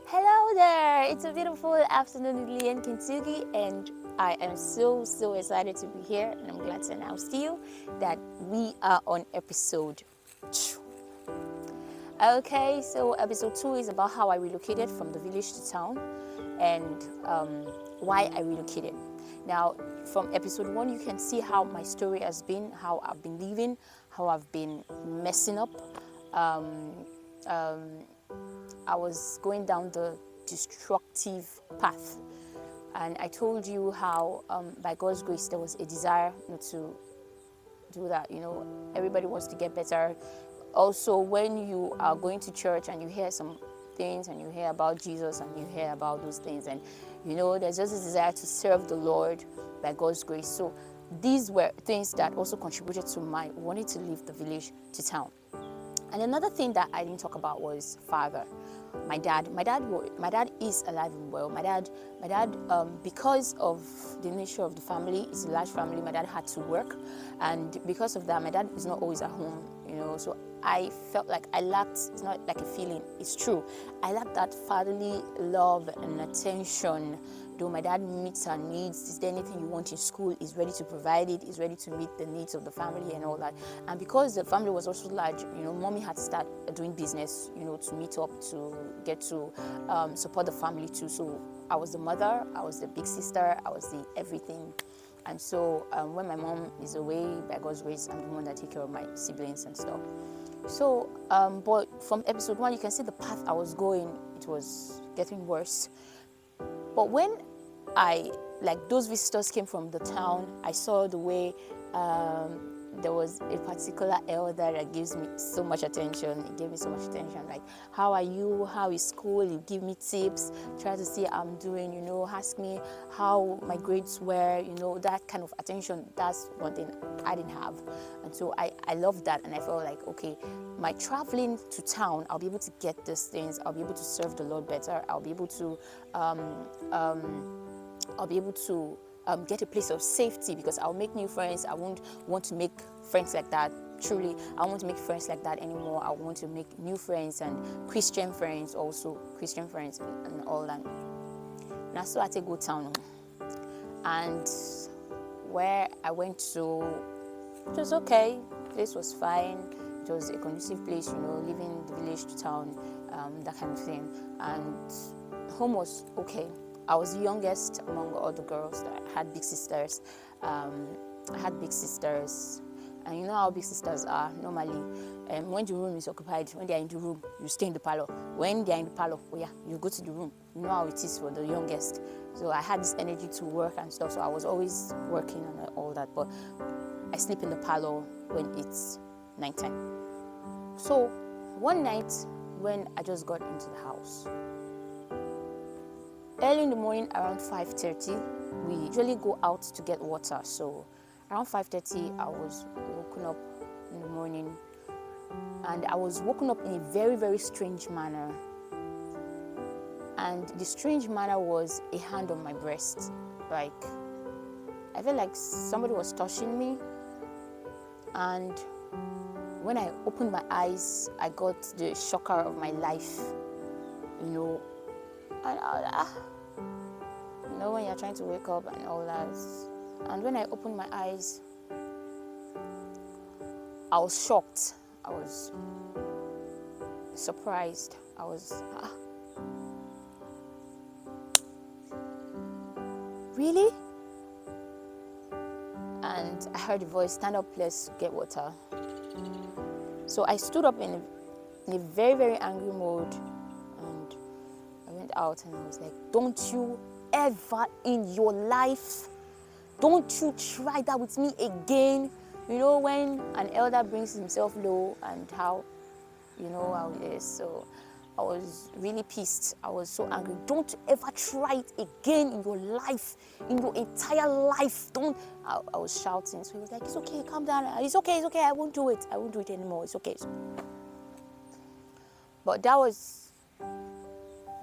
Hello there! It's a beautiful afternoon in Lian, Kentucky, and I am so excited to be here, and I'm glad to announce to you that we are on episode 2. Okay, so episode 2 is about how I relocated from the village to town and why I relocated. Now, from episode 1, you can see how my story has been, how I've been living, how I've been messing up. I was going down the destructive path, and I told you how by God's grace there was a desire not to do that. Everybody wants to get better. Also, when you are going to church and you hear some things and you hear about Jesus and you hear about those things, and there's just a desire to serve the Lord by God's grace. So these were things that also contributed to my wanting to leave the village to town. And another thing that I didn't talk about was father. My dad is alive and well. My dad, because of the nature of the family, it's a large family. My dad had to work, and because of that, my dad is not always at home. So I felt like I lacked. It's not like a feeling; it's true. I lacked that fatherly love and attention. Though my dad meets our needs, is there anything you want in school? He's ready to provide it. He's ready to meet the needs of the family and all that. And because the family was also large, mommy had to start doing business, to meet up, to get to support the family too. So I was the mother, I was the big sister, I was the everything. And so when my mom is away, by God's grace, I'm the one that take care of my siblings and stuff. So, but from episode 1, you can see the path I was going. It was getting worse. But when those visitors came from the town, I saw the way there was a particular elder that gives me so much attention. He gave me so much attention. Like, how are you? How is school? He give me tips, try to see how I'm doing, ask me how my grades were, that kind of attention. That's one thing I didn't have. And so I loved that, and I felt like, okay, my traveling to town, I'll be able to get these things. I'll be able to serve the Lord better. I'll be able to get a place of safety, because I'll make new friends. I won't want to make friends like that. Truly, I won't want to make friends like that anymore. I want to make new friends and Christian friends and all that. Now, so I take go town, and where I went to, it was okay. Place was fine. It was a conducive place, leaving the village to town, that kind of thing. And home was okay. I was the youngest among all the girls. That I had big sisters. And you know how big sisters are normally. When the room is occupied, when they are in the room, you stay in the parlor. When they are in the parlor, you go to the room. You know how it is for the youngest. So I had this energy to work and stuff. So I was always working and all that. But I sleep in the parlor when it's nighttime. So one night when I just got into the house, early in the morning, around 5:30, we usually go out to get water. So around 5:30, I was woken up in the morning, and I was woken up in a very, very strange manner. And the strange manner was a hand on my breast. Like, I felt like somebody was touching me. And when I opened my eyes, I got the shocker of my life, And when you're trying to wake up and all that. And when I opened my eyes, I was shocked. I was surprised. I was, really? And I heard a voice, stand up, let's get water. So I stood up in a very, very angry mode, and I went out and I was like, don't you ever in your life, don't you try that with me again. When an elder brings himself low, and how it is. So I was really pissed. I was so angry. Don't ever try it again in your life, in your entire life. I was shouting. So he was like, it's okay, calm down. It's okay, I won't do it anymore. It's okay. But that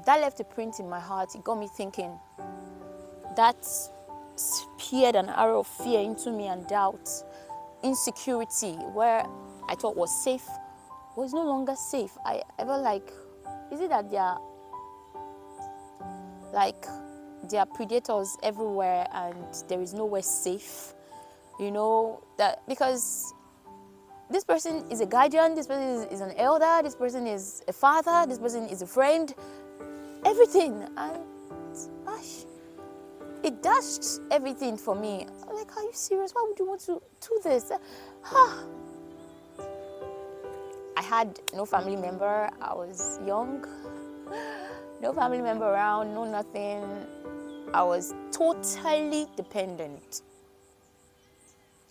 left a print in my heart. It got me thinking. That speared an arrow of fear into me, and doubt, insecurity, where I thought was safe, was no longer safe. I felt like, is it that they are Like, there are predators everywhere and there is nowhere safe. That because this person is a guardian, this person is an elder, this person is a father, this person is a friend, everything. And gosh, it dashed everything for me. I'm like, are you serious? Why would you want to do this? I had no family member. I was young. No family member around, no nothing. I was totally dependent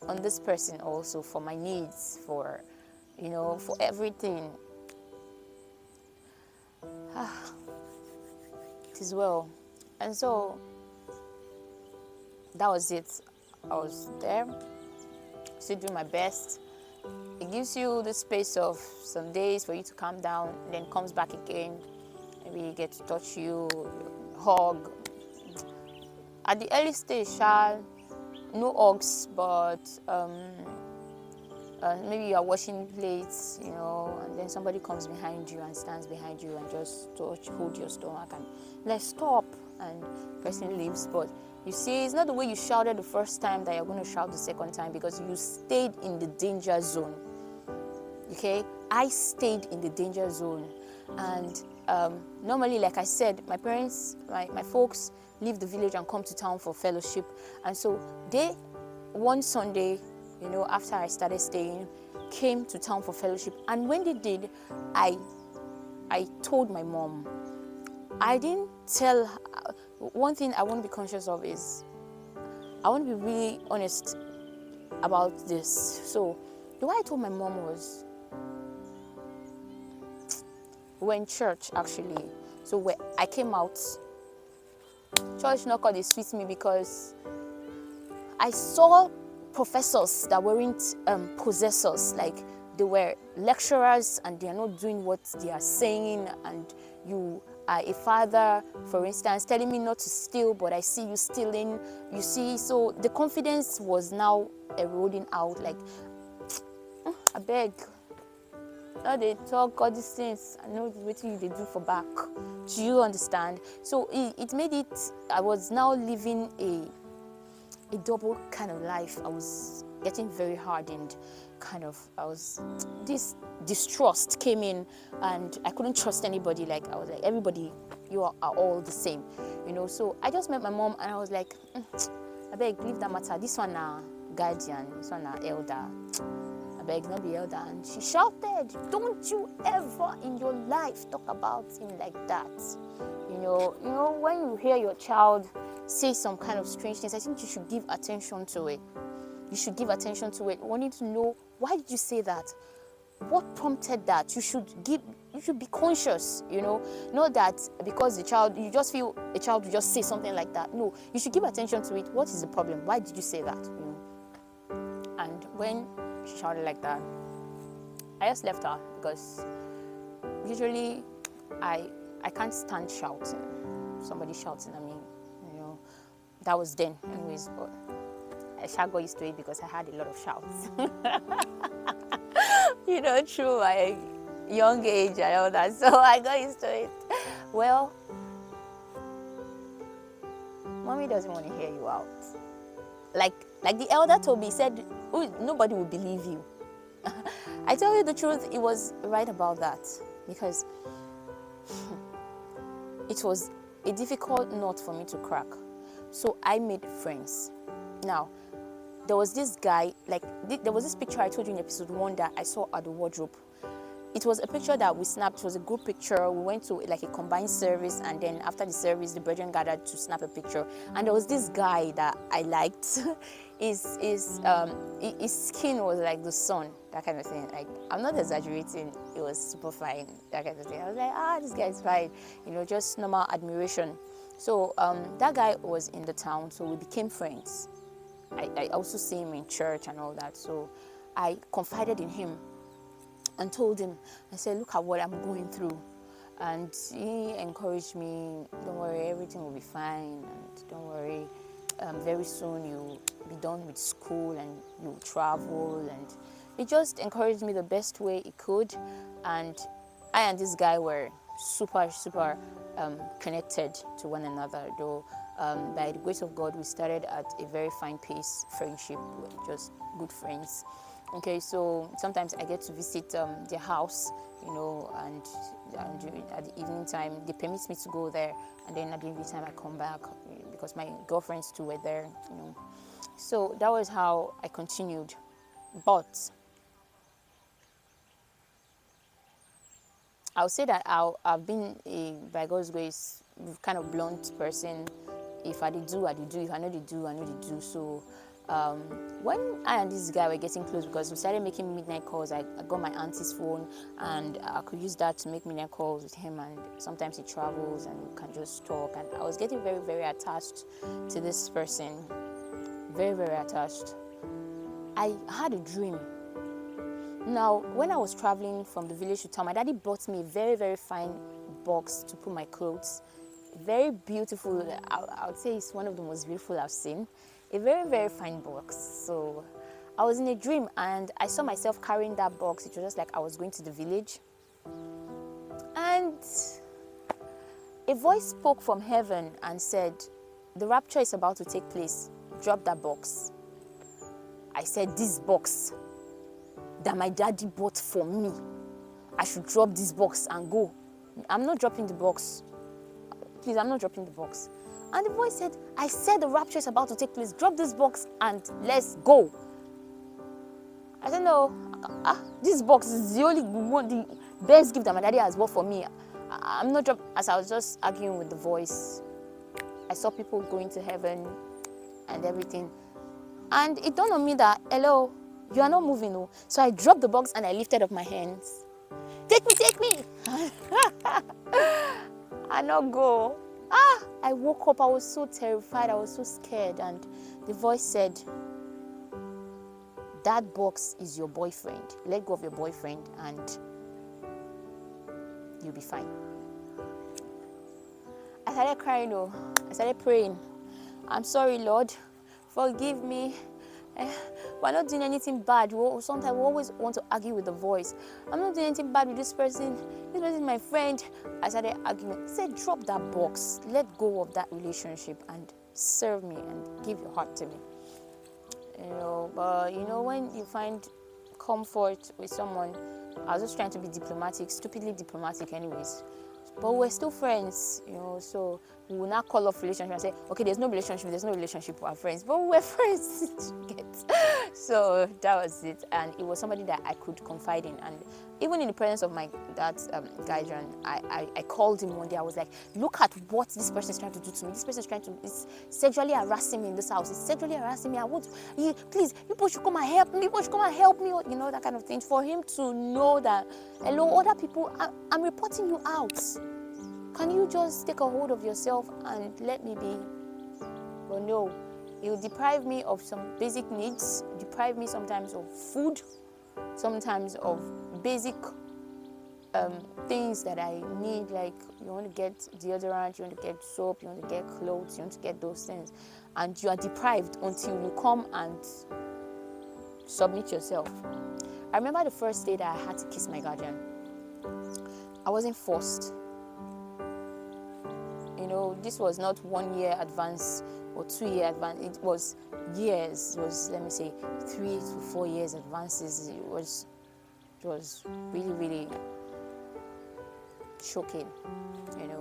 on this person also for my needs, for everything. It is well. And so that was it. I was there, still doing my best. It gives you the space of some days for you to calm down, and then comes back again. Maybe you get to touch you, hug. At the early stage, no hugs, but maybe you are washing plates, and then somebody comes behind you and stands behind you and just hold your stomach and let's stop, and the person leaves. But you see, it's not the way you shouted the first time that you're going to shout the second time, because you stayed in the danger zone. Okay, I stayed in the danger zone, and normally, like I said, my parents, my folks leave the village and come to town for fellowship, and so they, one Sunday, after I started staying, came to town for fellowship. And when they did, I told my mom. I didn't tell her. One thing I want to be conscious of is I want to be really honest about this. So the way I told my mom was, we were in church actually. So when I came out, church not called it sweet me, because I saw professors that weren't possessors, like they were lecturers and they are not doing what they are saying, and you are a father, for instance, telling me not to steal, but I see you stealing, you see. So the confidence was now eroding out, like, I beg, now they talk all these things, I know what they do for back. Do you understand? So it made it, I was now living a double kind of life. I was getting very hardened, this distrust came in, and I couldn't trust anybody. Like, I was like, everybody, you are all the same, So I just met my mom and I was like, I beg, leave that matter. This one guardian, this one elder. I beg, not the elder. And she shouted, don't you ever in your life talk about him like that. When you hear your child say some kind of strange things, I think you should give attention to it. You should give attention to it. Wanting to know, why did you say that? What prompted that? You should be conscious, Not that because you just feel a child will just say something like that. No, you should give attention to it. What is the problem? Why did you say that? And when she shouted like that, I just left her, because usually I can't stand shouting. Somebody shouting at me, that was then anyways, but I got used to it because I had a lot of shouts. Through my young age and all that, so I got used to it. Well, mommy doesn't want to hear you out. Like the elder told me, he said, oh, nobody will believe you. I tell you the truth, it was right about that, because it was a difficult nut for me to crack. So I made friends. Now, there was this guy, there was this picture I told you in episode 1 that I saw at the wardrobe. It was a picture that we snapped. It was a group picture. We went to a combined service, and then after the service, the brethren gathered to snap a picture. And there was this guy that I liked. His skin was like the sun, that kind of thing. Like, I'm not exaggerating. It was super fine, that kind of thing. I was like, this guy's fine. Just normal admiration. So that guy was in the town, so we became friends. I also see him in church and all that. So I confided in him and told him, I said, look at what I'm going through. And he encouraged me, don't worry, everything will be fine. And don't worry, very soon you'll be done with school and you'll travel. And he just encouraged me the best way he could. And I and this guy were super connected to one another, though by the grace of God we started at a very fine pace friendship. We're just good friends. Okay, so sometimes I get to visit their house, and at the evening time they permit me to go there, and then at the evening time I come back because my girlfriends too were there. So that was how I continued. But I'll say that I've been by God's grace, kind of blunt person. If I did do, I did do. If I know they do, I know they do. So when I and this guy were getting close, because we started making midnight calls, I got my auntie's phone, and I could use that to make midnight calls with him. And sometimes he travels, and we can just talk. And I was getting very, very attached to this person. Very, very attached. I had a dream. Now, when I was traveling from the village to town, my daddy bought me a very, very fine box to put my clothes. Very beautiful. I would say it's one of the most beautiful I've seen. A very, very fine box. So I was in a dream and I saw myself carrying that box. It was just like I was going to the village. And a voice spoke from heaven and said, "The rapture is about to take place. Drop that box." I said, "This box that my daddy bought for me, I should drop this box and go. I'm not dropping the box. Please, I'm not dropping the box." And the voice said, "I said the rapture is about to take place. Drop this box and let's go." I said, "No, this box is the only one, the best gift that my daddy has bought for me. I'm not dropping." As I was just arguing with the voice, I saw people going to heaven and everything. And it dawned on me that, hello, you are not moving. No. So I dropped the box and I lifted up my hands. Take me, take me. I not go. I woke up. I was so terrified. I was so scared. And the voice said, "That box is your boyfriend. Let go of your boyfriend and you'll be fine." I started crying. I started praying. "I'm sorry, Lord. Forgive me. We're not doing anything bad." Sometimes we always want to argue with the voice. "I'm not doing anything bad with this person. This person is my friend." I started arguing. He said, "Drop that box. Let go of that relationship and serve me and give your heart to me." But when you find comfort with someone, I was just trying to be diplomatic, stupidly diplomatic anyways. But we're still friends, so we will not call off relationship and say, "Okay, there's no relationship, we're friends." But we're friends. So that was it. And it was somebody that I could confide in. And even in the presence of my dad's guardian, I called him one day. I was like, "Look at what this person is trying to do to me. This person is sexually harassing me in this house. It's sexually harassing me. Please, people should come and help me. People should come and help me." That kind of thing. For him to know that, hello, other people, I'm reporting you out. Can you just take a hold of yourself and let me be? But no, it will deprive me of some basic needs, deprive me sometimes of food, sometimes of basic things that I need, like you want to get deodorant, you want to get soap, you want to get clothes, you want to get those things. And you are deprived until you come and submit yourself. I remember the first day that I had to kiss my guardian. I wasn't forced. This was not 1 year advance or 2 year advance. It was years. It was, let me say, 3 to 4 years advances. It was really, really shocking.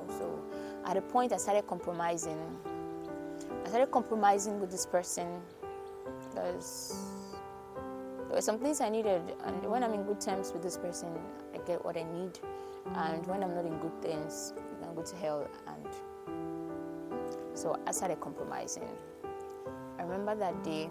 So at a point I started compromising. With this person because there were some things I needed, and when I'm in good terms with this person, I get what I need. And when I'm not in good things, I can go to hell. And so I started compromising. I remember that day